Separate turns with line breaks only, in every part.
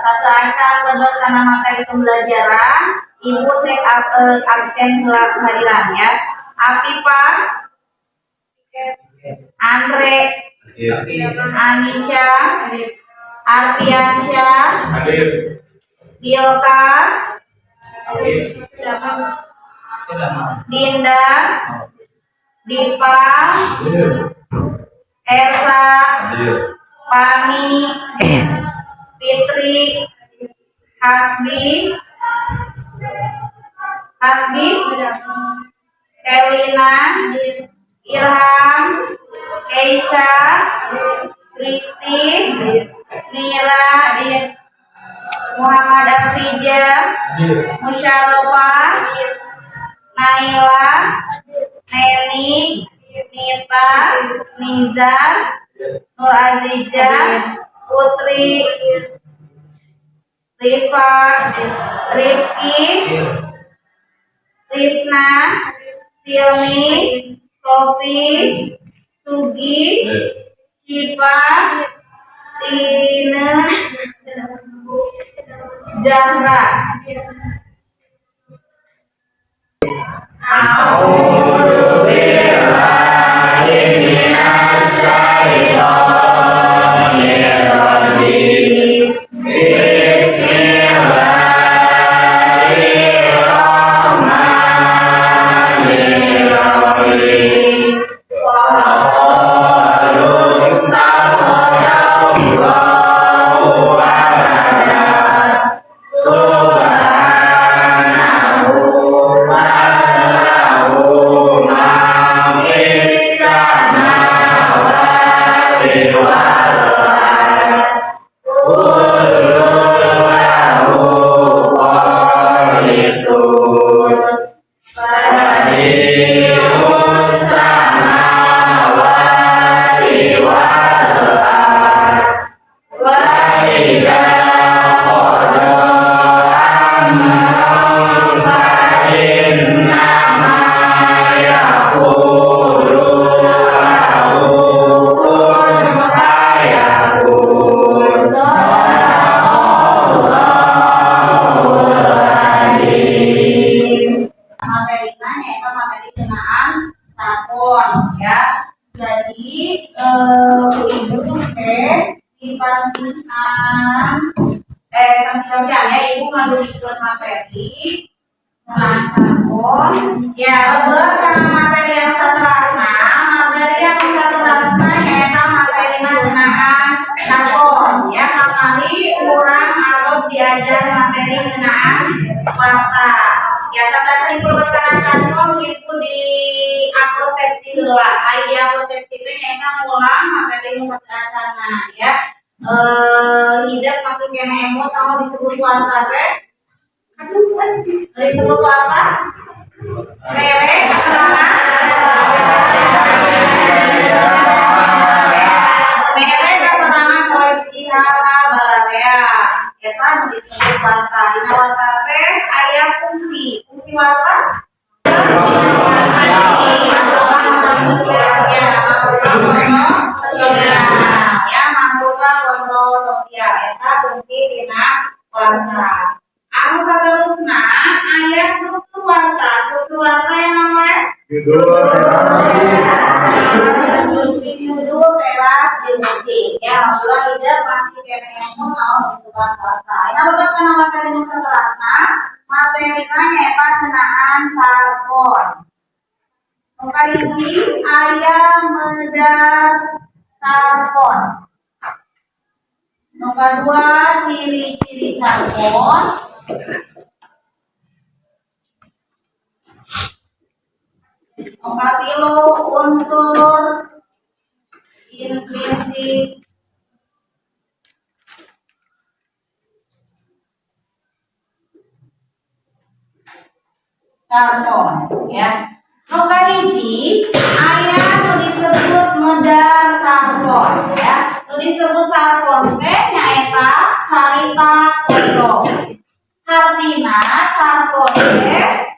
satu acan lebet karena materi pembelajaran. Ibu cek absen kehadiran ya. Apipa, Andre, Anisha, Arpiansyah, Dilka, Dinda, Dipa, Ersa, Pani, Fitri, Hasbi, Elina, Irham, Keisha, Kristi, Mira, Muhammad Afrija, Musyarofa, Naila, Neni, Nita, Nizar, Nur Aziza, Putri, Rifa, Rifki, Krisna, Silmi, Sofi, Sugi, Shiva, Tine, Zahra. Hidup masuk ke nemo kalau disebut warta teh. Disebut warta lele keterangan lele keterangan koeficiala balarea eta disebut warta. Dina warta teh aya fungsi warta ya mangrupa kontrol sosial eta fungsi dina warta. Anu saterusna aya struktur warta yang namanya judul teras diskusi ya ulah tidak pasti kene mau disebut warta. Ina babasana materi nu saterusna materina nyaeta ngeunaan carpon. Kaliji aya medar carpon. Nomor 2 ciri-ciri carpon. Nomor 3 unsur intrinsik carpon ya. Nomor hiji aya nu disebut medar carpon ya. Nu disebut carpon teh nyaeta carita kodok. Artina carpon teh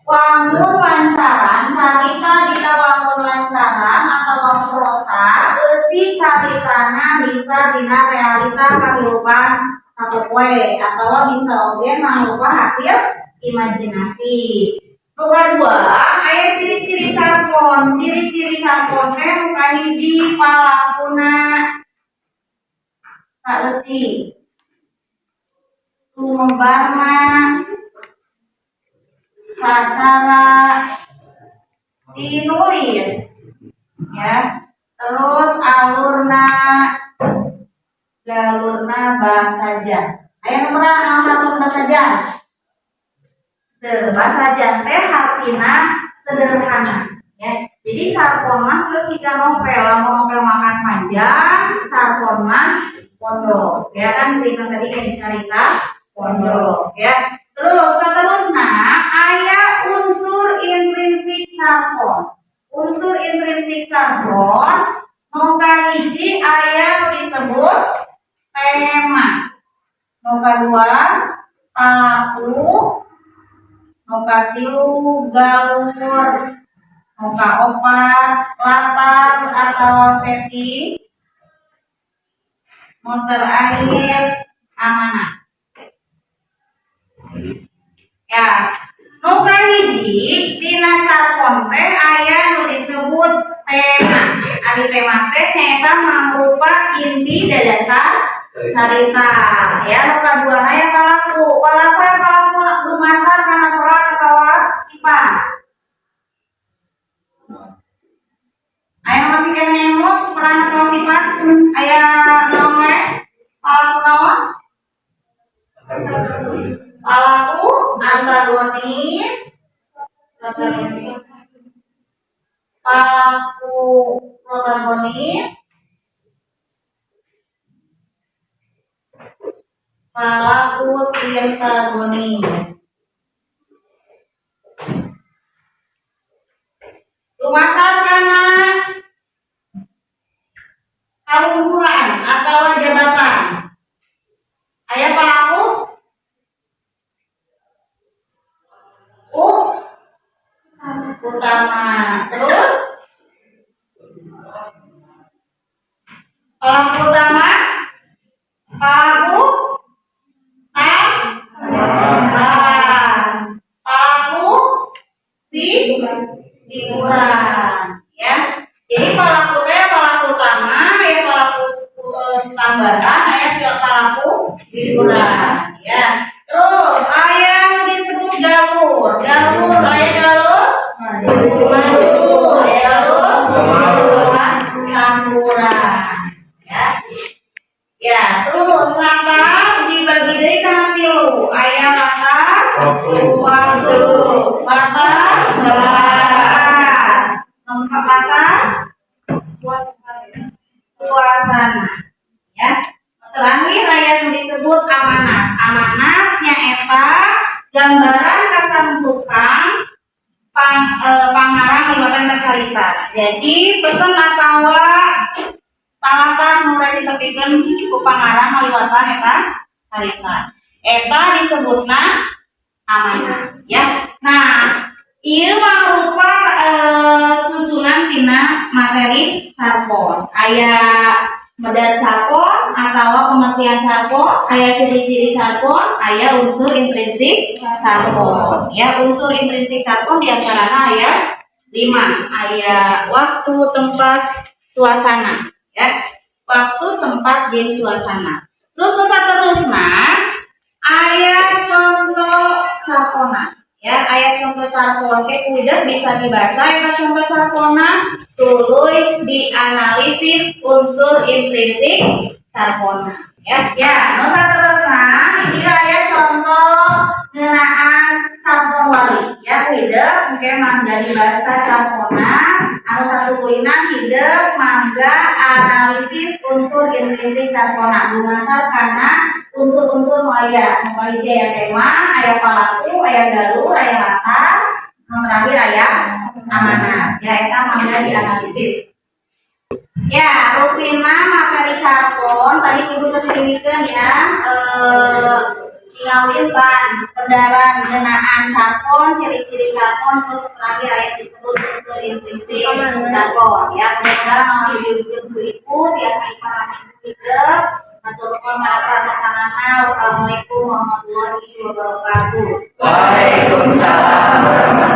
wangun lancaran carita dina wangun lancaran atau prosa eusi si caritana bisa dina realita kehidupan sapopoe atau bisa oge mangrupa hasil imajinasi. Nomor 2, aya ciri-ciri carpon. Ciri-ciri carpon teh nu kahiji palakuna saeutik, sumebarna sacara tinulis, ya. Terus galurna basajan. Aya numeran naon hartos basajan? Basajan teh hartina sederhana, ya. Jadi carpon mah geus siga novel, lamun novel makan panjang, carpon mah pondok. Ya kan berita tadi yang dicarita pondok, ya. Terus seterusnya aya unsur intrinsik carpon. Unsur intrinsik carpon nu kahiji aya disebut tema. Nu kadua palaku, nu katilu galur, nu kaopat latar atau setting, nu terakhir amanah. Ya, nu kahiji dina carpon teh aya nu disebut tema. Ari tema teh nyaeta mangrupa inti dadasar carita. Ya, nu kadua aya palaku. Palaku lumasar kana peran atawa sifat. Aya masih kene emut peran atau sifat aya naon we? Palaku naon? Palaku antagonis, palaku protagonis, palaku antagonis. Lumasar kana kalungguhan atau jabatan. Aya palaku utama. Terus palaku utama, palaku palaku figuran, ya. Jadi palaku utama, ya palaku tambahan, ya palaku figuran, ya. Terus aya disebut galur. Galur aya galur maju, galur campuran, ya. Ya, terus latar dibagi dari kana tilu. Aya latar waktu, latar nomor latar suasana, ya. Terakhir aya yang disebut amanat. Amanat nyaeta gambaran kasampukan pangarang liwatan kacarita. Jadi pesan atawa talatan nu ditepikeun ku pangarang liwatan eta carita. Eta disebutna amanat, ya. Nah, ieu mangrupa susunan tina materi carpon. Aya medar carpon atau pengertian carpon, aya ciri-ciri carpon, aya unsur intrinsik carpon. Ya, unsur intrinsik carpon diantaranya aya 5. Aya waktu, tempat, suasana. Ya, waktu, tempat, jeung suasana. Terus saterusna aya contoh carpona. Ya, aya contoh carpon teh udah bisa dibaca eta contoh carpona tuluy dianalisis unsur intrinsik carpona. Ya, nu saterusna hiji aya contoh ngeunaan carpon wali. Ya, hideuk engke mangga dibaca carpona anu sasukuina hideuk mangga analisis unsur intrinsik carpona lumasar kana unsur-unsur nu aya. Nu kahiji aya tema, aya palaku, aya galur, aya latar, nu terakhir aya amanat. Ya, eta mangga dianalisis. Ya, rupina materi carpon tadi ibu ceritakan ya, ngawintan, pedaran, ngeunaan carpon, ciri-ciri carpon, terus terakhir aya disebut unsur prinsip Japon ya. Mudah-mudahan video itu biasa dipahami juga. Maturnuwun manapun. Wassalamualaikum warahmatullahi wabarakatuh.
Waalaikumsalam warahmatullahi wabarakatuh.